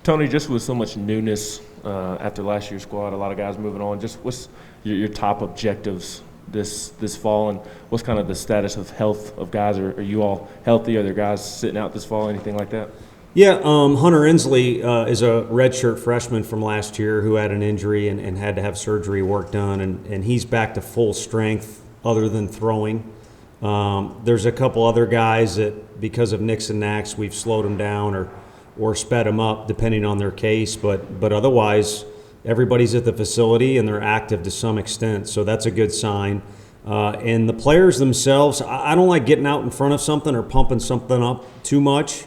Tony, just with so much newness after last year's squad, a lot of guys moving on, just what's your top objectives this fall, and what's kind of the status of health of guys? Are you all healthy? Are there guys sitting out this fall, anything like that? Yeah, Hunter Inslee is a redshirt freshman from last year who had an injury and had to have surgery work done, and he's back to full strength other than throwing. There's a couple other guys that, because of nicks and knacks, we've slowed them down or sped them up depending on their case, but otherwise everybody's at the facility and they're active to some extent, so that's a good sign. And the players themselves, I don't like getting out in front of something or pumping something up too much,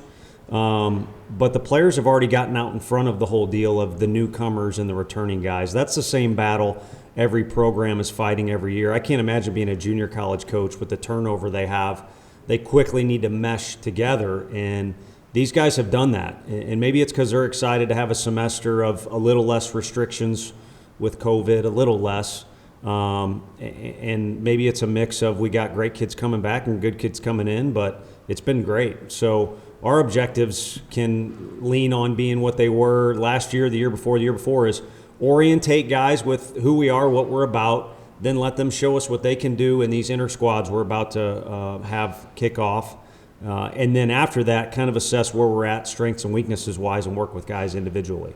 but the players have already gotten out in front of the whole deal of the newcomers and the returning guys. That's the same battle every program is fighting every year. I can't imagine being a junior college coach with the turnover they have. They quickly need to mesh together, and these guys have done that. And maybe it's because they're excited to have a semester of a little less restrictions with COVID, a little less. And maybe it's a mix of we got great kids coming back and good kids coming in, but it's been great. So our objectives can lean on being what they were last year, the year before, is orientate guys with who we are, what we're about, then let them show us what they can do in these inter squads we're about to have kick off. And then after that, kind of assess where we're at, strengths and weaknesses wise, and work with guys individually.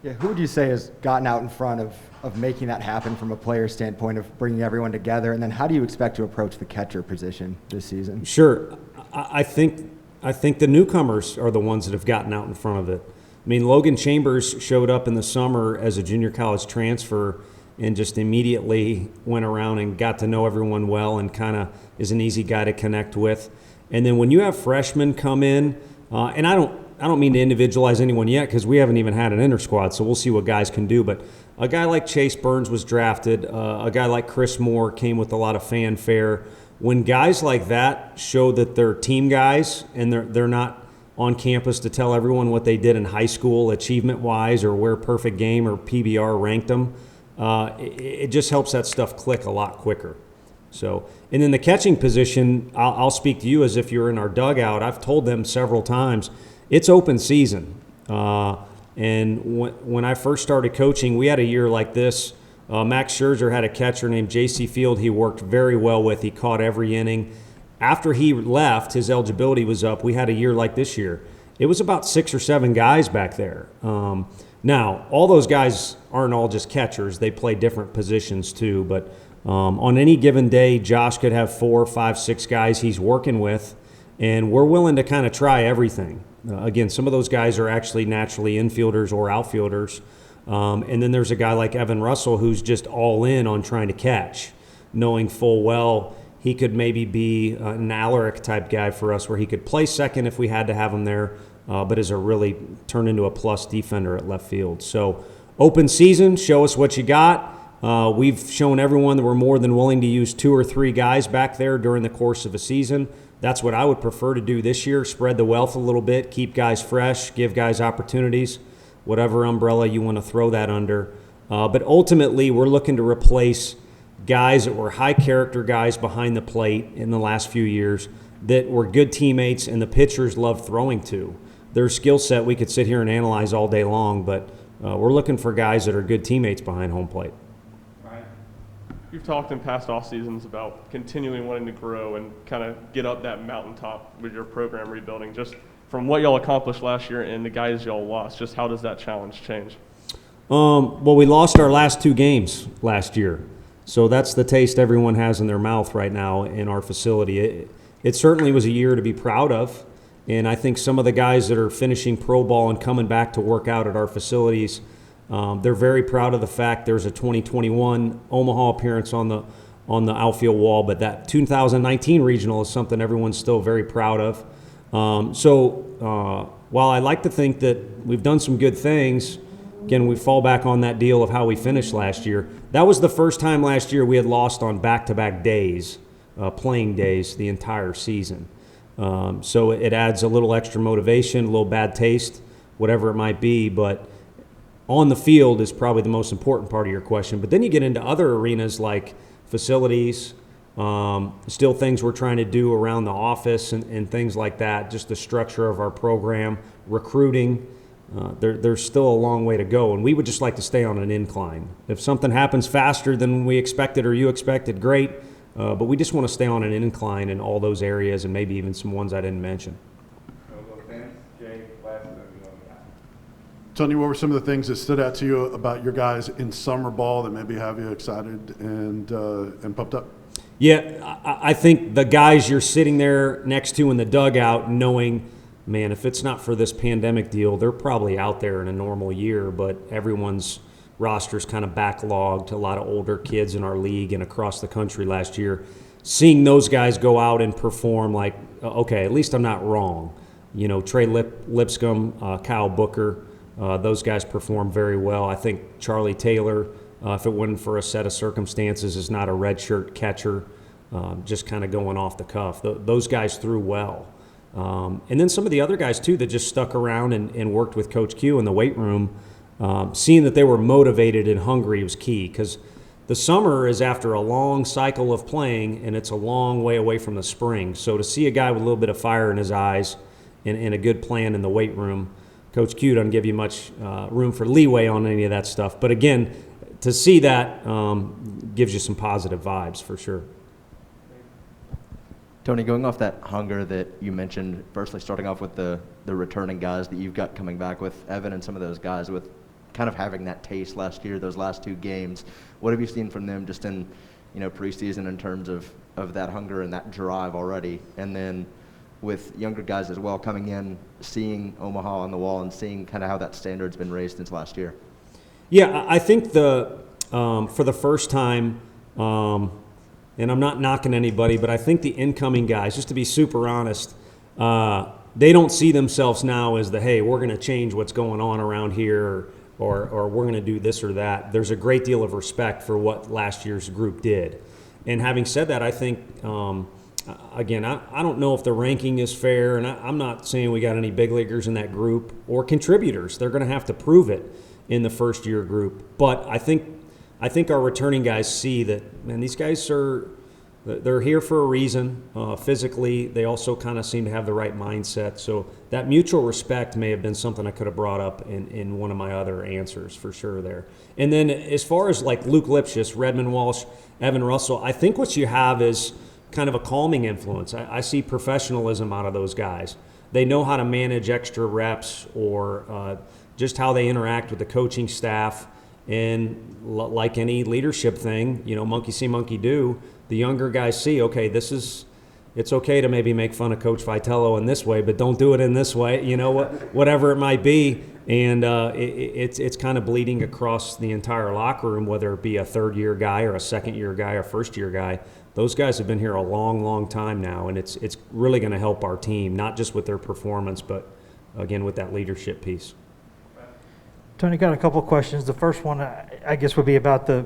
Yeah, who would you say has gotten out in front of making that happen from a player standpoint of bringing everyone together? And then how do you expect to approach the catcher position this season? Sure. I think the newcomers are the ones that have gotten out in front of it. I mean, Logan Chambers showed up in the summer as a junior college transfer and just immediately went around and got to know everyone well and kind of is an easy guy to connect with. And then when you have freshmen come in, and I don't mean to individualize anyone yet because we haven't even had an inter squad, so we'll see what guys can do. But a guy like Chase Burns was drafted. A guy like Chris Moore came with a lot of fanfare. When guys like that show that they're team guys and they're not on campus to tell everyone what they did in high school achievement-wise or where Perfect Game or PBR ranked them, it just helps that stuff click a lot quicker. So, and then the catching position, I'll speak to you as if you're in our dugout. I've told them several times, it's open season. And when I first started coaching, we had a year like this. Max Scherzer had a catcher named J.C. Field he worked very well with. He caught every inning. After he left, his eligibility was up. We had a year like this year. It was about 6 or 7 guys back there. Now, all those guys aren't all just catchers. They play different positions too. But on any given day, Josh could have 4, 5, 6 guys he's working with, and we're willing to kind of try everything. Again, some of those guys are actually naturally infielders or outfielders. And then there's a guy like Evan Russell who's just all in on trying to catch, knowing full well he could maybe be an Alaric type guy for us where he could play second if we had to have him there, but is a really turn into a plus defender at left field. So open season, show us what you got. We've shown everyone that we're more than willing to use 2 or 3 guys back there during the course of a season. That's what I would prefer to do this year, spread the wealth a little bit, keep guys fresh, give guys opportunities, whatever umbrella you want to throw that under. But ultimately, we're looking to replace guys that were high character guys behind the plate in the last few years that were good teammates and the pitchers loved throwing to. Their skill set we could sit here and analyze all day long, but we're looking for guys that are good teammates behind home plate. You've talked in past off seasons about continually wanting to grow and kind of get up that mountaintop with your program rebuilding. Just from what y'all accomplished last year and the guys y'all lost, just how does that challenge change? Well, we lost our last 2 games last year. So that's the taste everyone has in their mouth right now in our facility. It certainly was a year to be proud of, and I think some of the guys that are finishing pro ball and coming back to work out at our facilities, they're very proud of the fact there's a 2021 Omaha appearance on the outfield wall, but that 2019 regional is something everyone's still very proud of. While I like to think that we've done some good things, again, we fall back on that deal of how we finished last year. That was the first time last year we had lost on back-to-back days, playing days, the entire season. So it adds a little extra motivation, a little bad taste, whatever it might be. But on the field is probably the most important part of your question. But then you get into other arenas like facilities, Still things we're trying to do around the office and things like that, just the structure of our program, recruiting. There's still a long way to go, and we would just like to stay on an incline. If something happens faster than we expected or you expected, great, but we just want to stay on an incline in all those areas and maybe even some ones I didn't mention. Tony, what were some of the things that stood out to you about your guys in summer ball that maybe have you excited and pumped up? Yeah, I think the guys you're sitting there next to in the dugout knowing, man, if it's not for this pandemic deal, they're probably out there in a normal year, but everyone's roster's kind of backlogged. A lot of older kids in our league and across the country last year. Seeing those guys go out and perform like, okay, at least I'm not wrong. You know, Trey Lipscomb, Kyle Booker, those guys perform very well. I think Charlie Taylor, if it wasn't for a set of circumstances, is not a redshirt catcher, just kind of going off the cuff. Those guys threw well. And then some of the other guys, too, that just stuck around and worked with Coach Q in the weight room, seeing that they were motivated and hungry was key, because the summer is after a long cycle of playing, and it's a long way away from the spring. So to see a guy with a little bit of fire in his eyes and a good plan in the weight room, Coach Q doesn't give you much room for leeway on any of that stuff. But again, to see that gives you some positive vibes for sure. Tony, going off that hunger that you mentioned, firstly starting off with the returning guys that you've got coming back with Evan and some of those guys with kind of having that taste last year, those last 2 games, what have you seen from them just in, preseason in terms of that hunger and that drive already? And then with younger guys as well coming in, seeing Omaha on the wall and seeing kind of how that standard's been raised since last year? Yeah, I think for the first time, and I'm not knocking anybody, but I think the incoming guys, just to be super honest, they don't see themselves now as hey, we're going to change what's going on around here, or we're going to do this or that. There's a great deal of respect for what last year's group did. And having said that, I think, again, I don't know if the ranking is fair, and I'm not saying we got any big leaguers in that group or contributors. They're going to have to prove it in the first year group. But I think our returning guys see that, man, these guys they're here for a reason. Physically, they also kind of seem to have the right mindset. So that mutual respect may have been something I could have brought up in one of my other answers for sure there. And then as far as like Luke Lipschitz, Redmond Walsh, Evan Russell, I think what you have is kind of a calming influence. I see professionalism out of those guys. They know how to manage extra reps or just how they interact with the coaching staff. And like any leadership thing, monkey see, monkey do. The younger guys see, okay, it's okay to maybe make fun of Coach Vitello in this way, but don't do it in this way, whatever it might be. And it's kind of bleeding across the entire locker room, whether it be a third-year guy or a second-year guy or first-year guy. Those guys have been here a long, long time now, and it's really going to help our team, not just with their performance, but, again, with that leadership piece. Tony, got a couple of questions. The first one, I guess, would be about the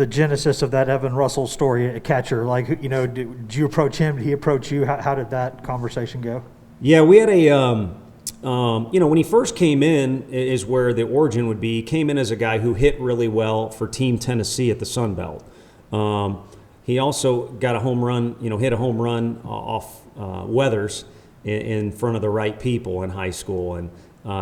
genesis of that Evan Russell story at catcher. Like, did you approach him? Did he approach you? How did that conversation go? Yeah, we had when he first came in is where the origin would be. He came in as a guy who hit really well for Team Tennessee at the Sun Belt. He also got a home run, hit a home run off Weathers in front of the right people in high school. And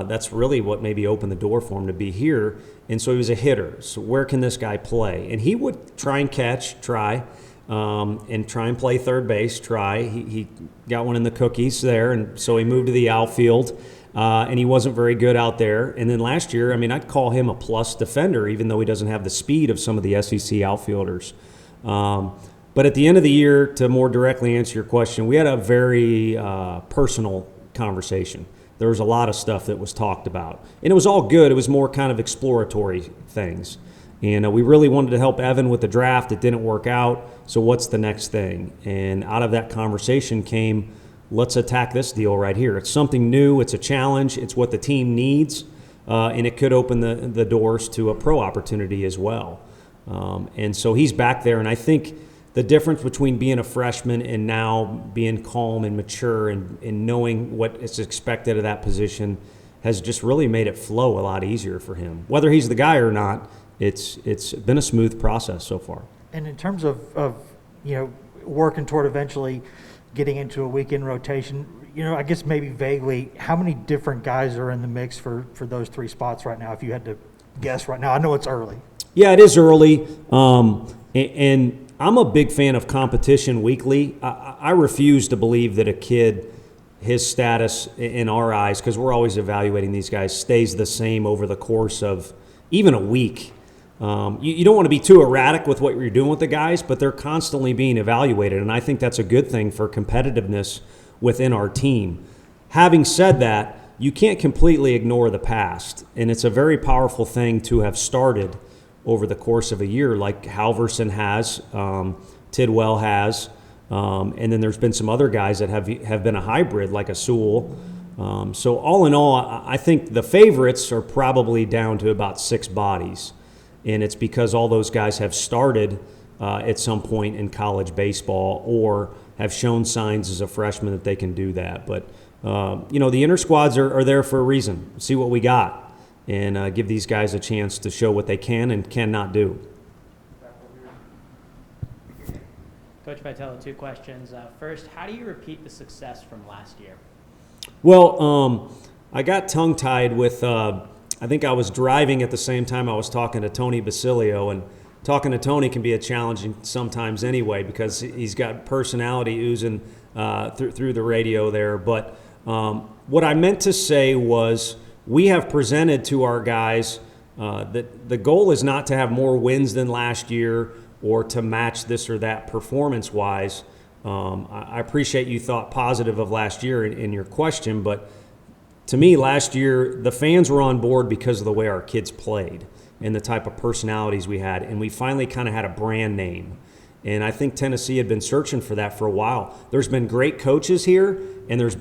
that's really what maybe opened the door for him to be here. And so he was a hitter. So where can this guy play? And he would try and catch, and try and play third base, He got one in the cookies there, and so he moved to the outfield, and he wasn't very good out there. And then last year, I'd call him a plus defender, even though he doesn't have the speed of some of the SEC outfielders. But at the end of the year, to more directly answer your question, we had a very personal conversation. There was a lot of stuff that was talked about. And it was all good. It was more kind of exploratory things. And we really wanted to help Evan with the draft. It didn't work out. So what's the next thing? And out of that conversation came, let's attack this deal right here. It's something new. It's a challenge. It's what the team needs. And it could open the doors to a pro opportunity as well. And so he's back there. And I think the difference between being a freshman and now being calm and mature and knowing what is expected of that position has just really made it flow a lot easier for him. Whether he's the guy or not, it's been a smooth process so far. And in terms of working toward eventually getting into a weekend rotation. I guess maybe vaguely, how many different guys are in the mix for those 3 spots right now, if you had to guess right now? I know it's early. Yeah, it is early, and I'm a big fan of competition weekly. I refuse to believe that a kid, his status in our eyes, because we're always evaluating these guys, stays the same over the course of even a week. You don't want to be too erratic with what you're doing with the guys, but they're constantly being evaluated, and I think that's a good thing for competitiveness within our team. Having said that, you can't completely ignore the past, and it's a very powerful thing to have started over the course of a year, like Halverson has, Tidwell has, and then there's been some other guys that have been a hybrid, like a Sewell. So all in all, I think the favorites are probably down to about 6 bodies, and it's because all those guys have started at some point in college baseball or have shown signs as a freshman that they can do that. But, the inner squads are there for a reason. See what we got and give these guys a chance to show what they can and cannot do. Coach Vitello, 2 questions. First, how do you repeat the success from last year? Well, I got tongue-tied with, I think I was driving at the same time I was talking to Tony Basilio, and talking to Tony can be a challenge sometimes anyway because he's got personality oozing through the radio there. But what I meant to say was we have presented to our guys that the goal is not to have more wins than last year or to match this or that performance-wise. I appreciate you thought positive of last year in your question, but to me, last year, the fans were on board because of the way our kids played and the type of personalities we had, and we finally kind of had a brand name. And I think Tennessee had been searching for that for a while. There's been great coaches here, and there's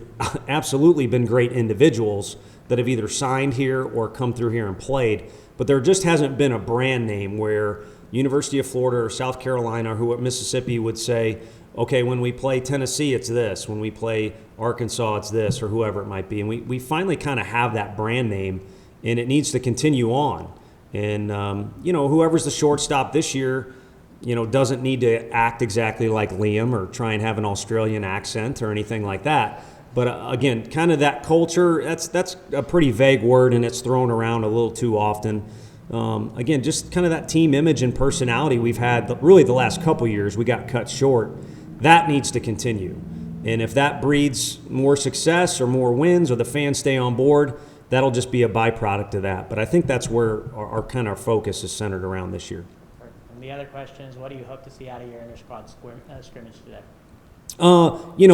absolutely been great individuals that have either signed here or come through here and played, but there just hasn't been a brand name where University of Florida or South Carolina or Mississippi would say, okay, when we play Tennessee, it's this. When we play Arkansas, it's this, or whoever it might be. And we finally kind of have that brand name, and it needs to continue on. And, whoever's the shortstop this year, doesn't need to act exactly like Liam or try and have an Australian accent or anything like that. But, again, kind of that culture, that's a pretty vague word, and it's thrown around a little too often. Again, just kind of that team image and personality we've had really the last couple years. We got cut short. That needs to continue. And if that breeds more success or more wins or the fans stay on board, that'll just be a byproduct of that. But I think that's where our kind of focus is centered around this year. And the other question is, what do you hope to see out of your inter-squad scrimmage today?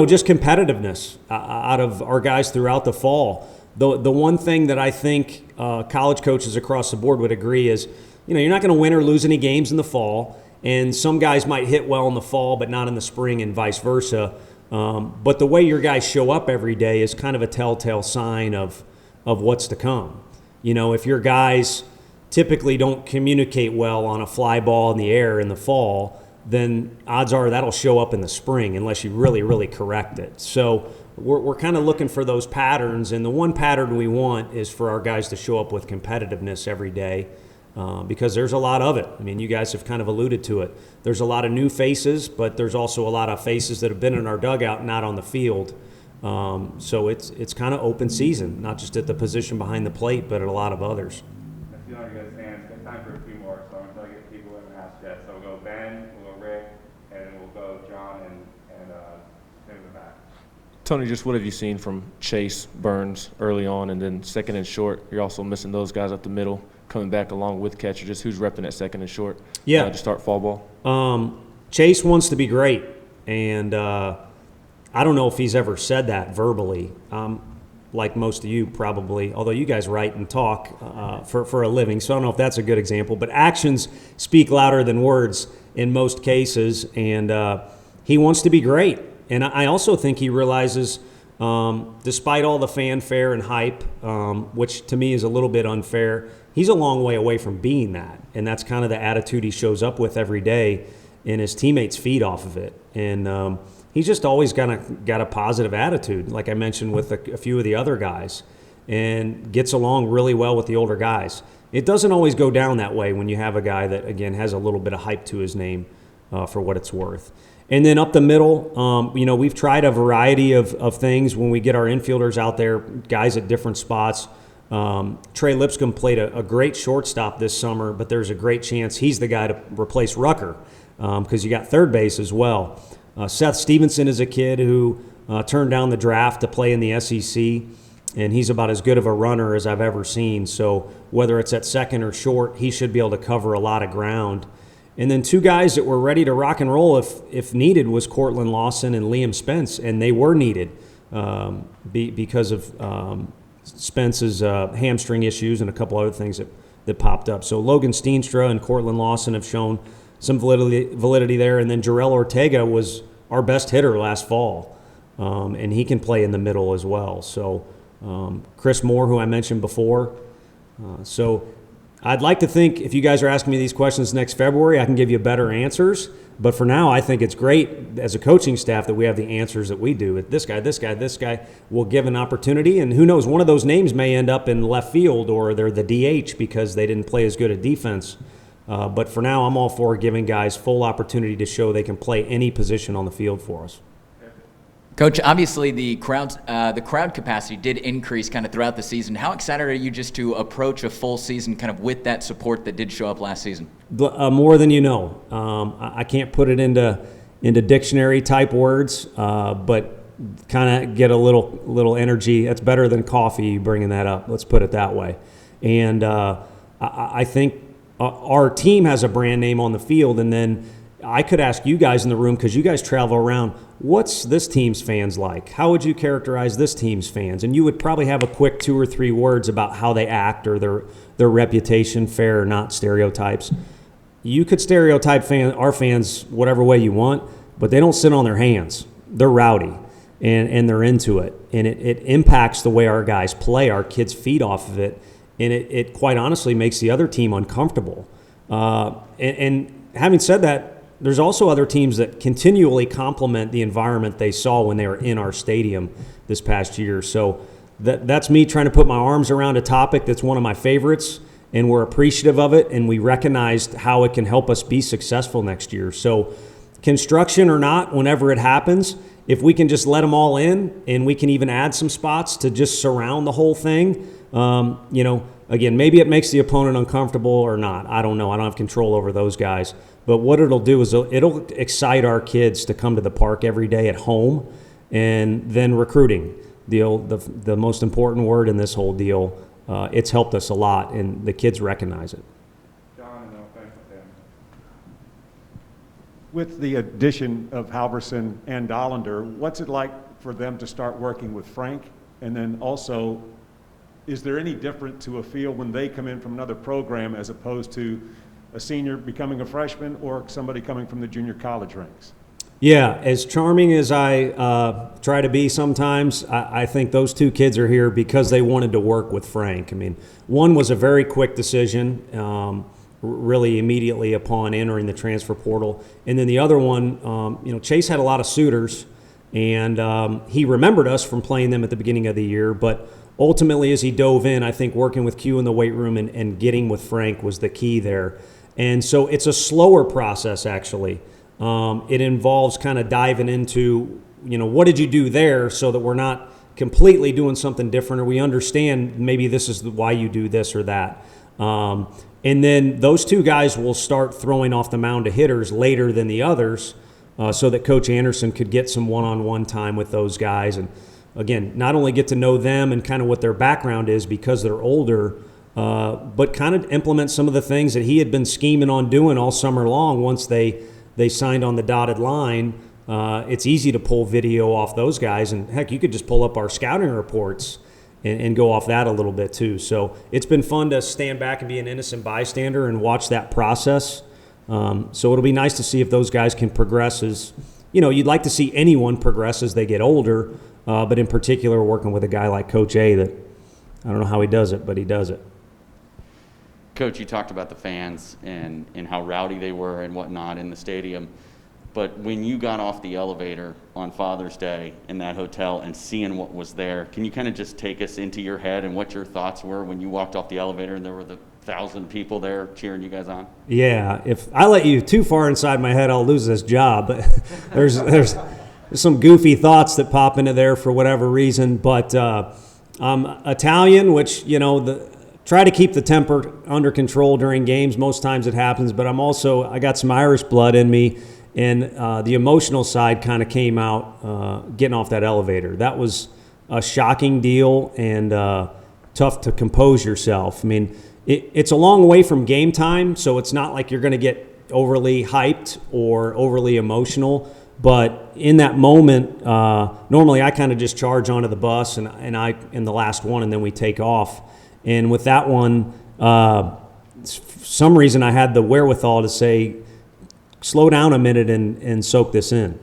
Just competitiveness out of our guys throughout the fall. The one thing that I think college coaches across the board would agree is, you're not going to win or lose any games in the fall, and some guys might hit well in the fall but not in the spring and vice versa. But the way your guys show up every day is kind of a telltale sign of what's to come. If your guys typically don't communicate well on a fly ball in the air in the fall, then odds are that'll show up in the spring unless you really, really correct it. So we're kind of looking for those patterns, and the one pattern we want is for our guys to show up with competitiveness every day because there's a lot of it. I mean, you guys have kind of alluded to it. There's a lot of new faces, but there's also a lot of faces that have been in our dugout, not on the field. So it's kind of open season, not just at the position behind the plate, but at a lot of others. I feel like you guys saying it's time for a few more, so until I get people who haven't asked yet. So we'll go Ben, we'll go Rick, and then we'll go John and Tim in the back. Tony, just what have you seen from Chase, Burns early on, and then second and short? You're also missing those guys up the middle, coming back along with catcher. Just who's repping at second and short to start fall ball? Chase wants to be great, and I don't know if he's ever said that verbally, like most of you probably, although you guys write and talk for a living, so I don't know if that's a good example. But actions speak louder than words in most cases, and he wants to be great. And I also think he realizes, despite all the fanfare and hype, which to me is a little bit unfair, he's a long way away from being that. And that's kind of the attitude he shows up with every day, and his teammates feed off of it. And he's just always got a positive attitude, like I mentioned with a few of the other guys, and gets along really well with the older guys. It doesn't always go down that way when you have a guy that, again, has a little bit of hype to his name for what it's worth. And then up the middle, we've tried a variety of things when we get our infielders out there, guys at different spots. Trey Lipscomb played a great shortstop this summer, but there's a great chance he's the guy to replace Rucker because you got third base as well. Seth Stephens is a kid who turned down the draft to play in the SEC, and he's about as good of a runner as I've ever seen. So whether it's at second or short, he should be able to cover a lot of ground. And then two guys that were ready to rock and roll if needed was Cortland Lawson and Liam Spence, and they were needed because of Spence's hamstring issues and a couple other things that popped up. So Logan Steenstra and Cortland Lawson have shown some validity there, and then Jarrell Ortega was our best hitter last fall, and he can play in the middle as well. So Chris Moore, who I mentioned before. So I'd like to think if you guys are asking me these questions next February, I can give you better answers. But for now, I think it's great as a coaching staff that we have the answers that we do. This guy will give an opportunity. And who knows, one of those names may end up in left field or they're the DH because they didn't play as good at defense. But for now, I'm all for giving guys full opportunity to show they can play any position on the field for us. Coach, obviously the crowd capacity did increase kind of throughout the season. How excited are you just to approach a full season kind of with that support that did show up last season? More than you know. I can't put it into dictionary type words, but kind of get a little energy. That's better than coffee bringing that up. Let's put it that way. And I think our team has a brand name on the field, and then I could ask you guys in the room, because you guys travel around, what's this team's fans like? How would you characterize this team's fans? And you would probably have a quick 2 or 3 words about how they act or their reputation, fair or not stereotypes. You could stereotype our fans whatever way you want, but they don't sit on their hands. They're rowdy, and they're into it. And it impacts the way our guys play. Our kids feed off of it. And it quite honestly makes the other team uncomfortable. And having said that, there's also other teams that continually complement the environment they saw when they were in our stadium this past year. So that's me trying to put my arms around a topic that's one of my favorites, and we're appreciative of it, and we recognized how it can help us be successful next year. So construction or not, whenever it happens, if we can just let them all in, and we can even add some spots to just surround the whole thing, again, maybe it makes the opponent uncomfortable or not. I don't know. I don't have control over those guys. But what it'll do is it'll excite our kids to come to the park every day at home. And then recruiting, the most important word in this whole deal, it's helped us a lot, and the kids recognize it. John, and thanks for that. With the addition of Halverson and Dollander, what's it like for them to start working with Frank? And then also, is there any different to a feel when they come in from another program as opposed to a senior becoming a freshman or somebody coming from the junior college ranks? Yeah, as charming as I try to be sometimes, I think those two kids are here because they wanted to work with Frank. I mean, one was a very quick decision, really immediately upon entering the transfer portal. And then the other one, Chase had a lot of suitors, and he remembered us from playing them at the beginning of the year. But ultimately, as he dove in, I think working with Q in the weight room and getting with Frank was the key there. And so it's a slower process, actually. It involves kind of diving into, what did you do there so that we're not completely doing something different, or we understand maybe this is why you do this or that. And then those two guys will start throwing off the mound to hitters later than the others so that Coach Anderson could get some one-on-one time with those guys. And again, not only get to know them and kind of what their background is because they're older, but kind of implement some of the things that he had been scheming on doing all summer long. Once they signed on the dotted line, it's easy to pull video off those guys. And heck, you could just pull up our scouting reports and go off that a little bit too. So it's been fun to stand back and be an innocent bystander and watch that process. So it'll be nice to see if those guys can progress as, you'd like to see anyone progress as they get older, but in particular working with a guy like Coach A that I don't know how he does it, but he does it. Coach, you talked about the fans and how rowdy they were and whatnot in the stadium. But when you got off the elevator on Father's Day in that hotel and seeing what was there, can you kind of just take us into your head and what your thoughts were when you walked off the elevator and there were 1,000 people there cheering you guys on? Yeah, if I let you too far inside my head, I'll lose this job. But there's some goofy thoughts that pop into there for whatever reason. But I'm Italian, which, try to keep the temper under control during games. Most times it happens, but I got some Irish blood in me, and the emotional side kind of came out getting off that elevator. That was a shocking deal and tough to compose yourself. I mean, it's a long way from game time, so it's not like you're going to get overly hyped or overly emotional. But in that moment, normally I kind of just charge onto the bus and I in the last one, and then we take off. And with that one, for some reason I had the wherewithal to say, slow down a minute and soak this in.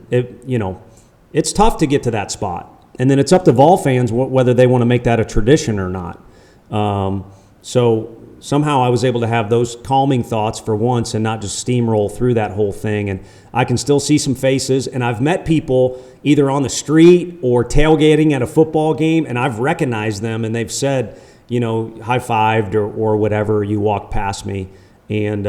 It's tough to get to that spot. And then it's up to Vol fans whether they want to make that a tradition or not. So somehow I was able to have those calming thoughts for once and not just steamroll through that whole thing. And I can still see some faces. And I've met people either on the street or tailgating at a football game, and I've recognized them, and they've said, high-fived or whatever, you walked past me. And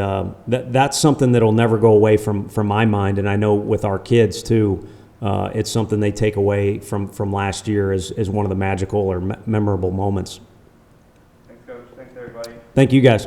that's something that'll never go away from my mind. And I know with our kids, too, it's something they take away from last year as one of the magical or memorable moments. Thanks, Coach. Thanks, everybody. Thank you, guys.